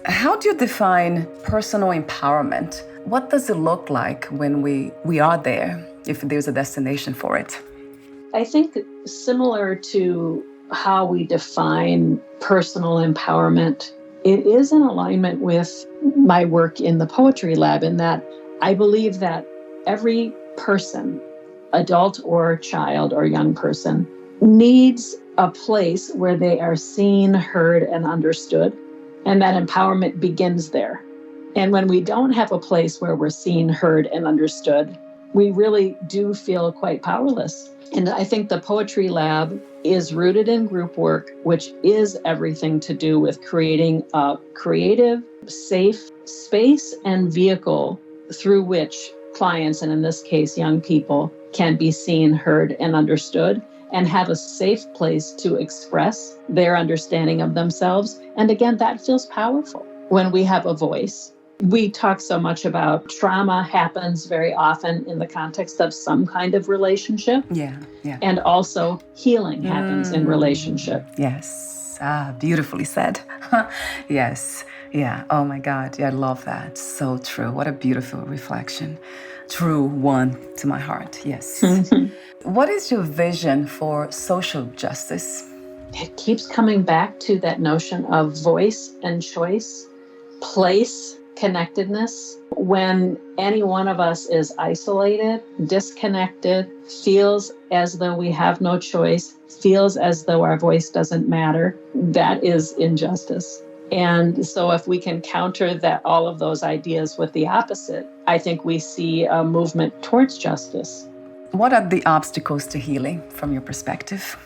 How do you define personal empowerment? What does it look like when we are there, if there's a destination for it? I think similar to how we define personal empowerment, it is in alignment with my work in the poetry lab, in that I believe that every person, adult or child or young person, needs a place where they are seen, heard, and understood. And that empowerment begins there. And when we don't have a place where we're seen, heard, and understood, we really do feel quite powerless. And I think the Poetry Lab is rooted in group work, which is everything to do with creating a creative, safe space and vehicle through which clients, and in this case, young people, can be seen, heard, and understood, and have a safe place to express their understanding of themselves. And again, that feels powerful when we have a voice. We talk so much about trauma happens very often in the context of some kind of relationship. Yeah. And also healing happens in relationship. Yes. Beautifully said. Yes. Yeah. Oh my God. Yeah, I love that. So true. What a beautiful reflection. True one to my heart. Yes. What is your vision for social justice? It keeps coming back to that notion of voice and choice, place, connectedness. When any one of us is isolated, disconnected, feels as though we have no choice, feels as though our voice doesn't matter, that is injustice. And so if we can counter that, all of those ideas with the opposite, I think we see a movement towards justice. What are the obstacles to healing from your perspective?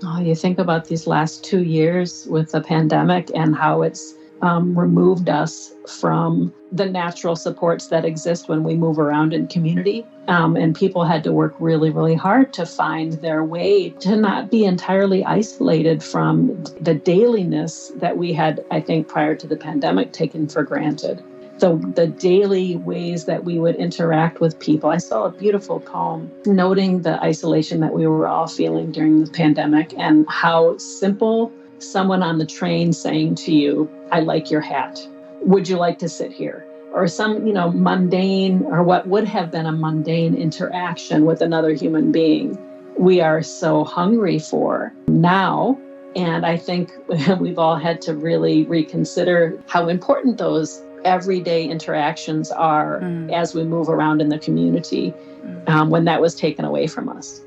Oh, you think about these last 2 years with the pandemic and how it's removed us from the natural supports that exist when we move around in community. And people had to work really, really hard to find their way to not be entirely isolated from the dailiness that we had, I think, prior to the pandemic, taken for granted. The daily ways that we would interact with people. I saw a beautiful poem noting the isolation that we were all feeling during the pandemic, and how simple someone on the train saying to you, "I like your hat. Would you like to sit here?" Or some, mundane, or what would have been a mundane interaction with another human being, we are so hungry for now. And I think we've all had to really reconsider how important those everyday interactions are as we move around in the community, when that was taken away from us.